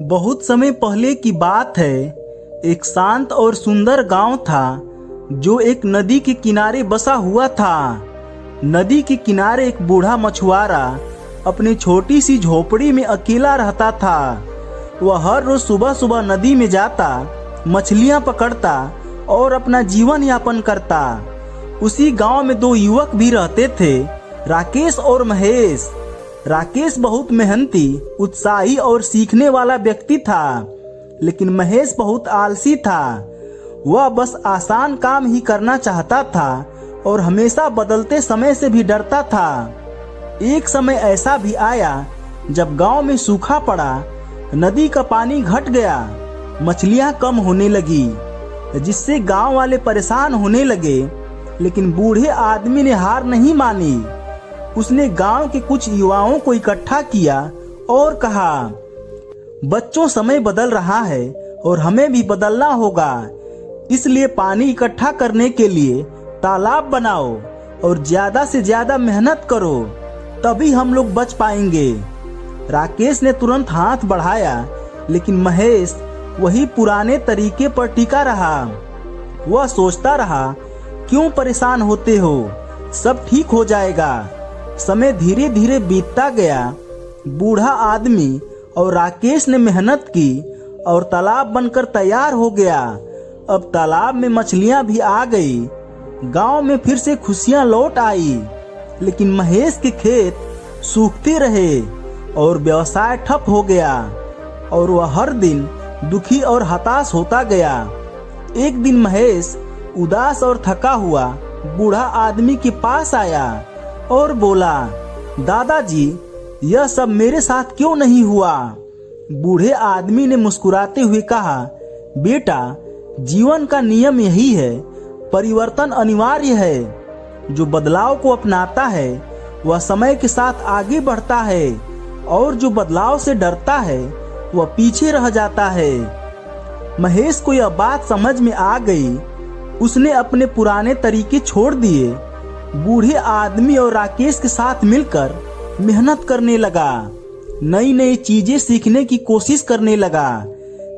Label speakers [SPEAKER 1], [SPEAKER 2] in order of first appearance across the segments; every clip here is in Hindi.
[SPEAKER 1] बहुत समय पहले की बात है। एक शांत और सुंदर गांव था जो एक नदी के किनारे बसा हुआ था। नदी के किनारे एक बूढ़ा मछुआरा अपनी छोटी सी झोपड़ी में अकेला रहता था। वह हर रोज सुबह सुबह नदी में जाता, मछलियां पकड़ता और अपना जीवन यापन करता। उसी गांव में दो युवक भी रहते थे, राकेश और महेश। राकेश बहुत मेहनती, उत्साही और सीखने वाला व्यक्ति था, लेकिन महेश बहुत आलसी था। वह बस आसान काम ही करना चाहता था और हमेशा बदलते समय से भी डरता था। एक समय ऐसा भी आया जब गांव में सूखा पड़ा, नदी का पानी घट गया, मछलियां कम होने लगी, जिससे गांव वाले परेशान होने लगे। लेकिन बूढ़े आदमी ने हार नहीं मानी। उसने गांव के कुछ युवाओं को इकट्ठा किया और कहा, बच्चों, समय बदल रहा है और हमें भी बदलना होगा। इसलिए पानी इकट्ठा करने के लिए तालाब बनाओ और ज्यादा से ज्यादा मेहनत करो, तभी हम लोग बच पाएंगे। राकेश ने तुरंत हाथ बढ़ाया, लेकिन महेश वही पुराने तरीके पर टिका रहा। वह सोचता रहा, क्यों परेशान होते हो, सब ठीक हो जाएगा। समय धीरे धीरे बीतता गया। बूढ़ा आदमी और राकेश ने मेहनत की और तालाब बनकर तैयार हो गया। अब तालाब में मछलियां भी आ गई। गांव में फिर से खुशियां लौट आई। लेकिन महेश के खेत सूखते रहे और व्यवसाय ठप हो गया और वह हर दिन दुखी और हताश होता गया। एक दिन महेश उदास और थका हुआ बूढ़ा आदमी के पास आया और बोला, दादाजी, यह सब मेरे साथ क्यों नहीं हुआ? बूढ़े आदमी ने मुस्कुराते हुए कहा, बेटा, जीवन का नियम यही है, परिवर्तन अनिवार्य है। जो बदलाव को अपनाता है वह समय के साथ आगे बढ़ता है और जो बदलाव से डरता है वह पीछे रह जाता है। महेश को यह बात समझ में आ गई। उसने अपने पुराने तरीके छोड़ दिए। बूढ़े आदमी और राकेश के साथ मिलकर मेहनत करने लगा, नई नई चीजें सीखने की कोशिश करने लगा।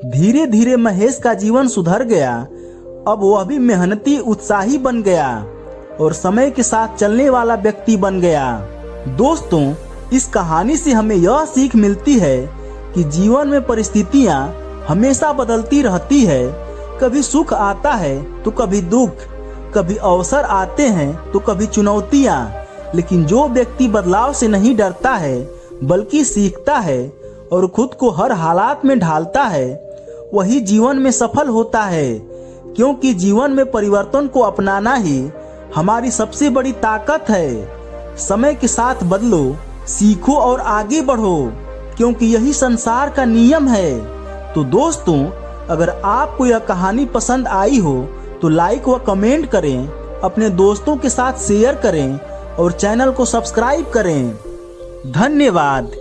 [SPEAKER 1] धीरे धीरे महेश का जीवन सुधर गया। अब वह भी मेहनती, उत्साही बन गया और समय के साथ चलने वाला व्यक्ति बन गया। दोस्तों, इस कहानी से हमें यह सीख मिलती है कि जीवन में परिस्थितियां हमेशा बदलती रहती है। कभी सुख आता है तो कभी दुख, कभी अवसर आते हैं तो कभी चुनौतियां। लेकिन जो व्यक्ति बदलाव से नहीं डरता है बल्कि सीखता है और खुद को हर हालात में ढालता है, वही जीवन में सफल होता है। क्योंकि जीवन में परिवर्तन को अपनाना ही हमारी सबसे बड़ी ताकत है। समय के साथ बदलो, सीखो और आगे बढ़ो, क्योंकि यही संसार का नियम है। तो दोस्तों, अगर आपको यह कहानी पसंद आई हो तो लाइक व कमेंट करें, अपने दोस्तों के साथ शेयर करें और चैनल को सब्सक्राइब करें। धन्यवाद।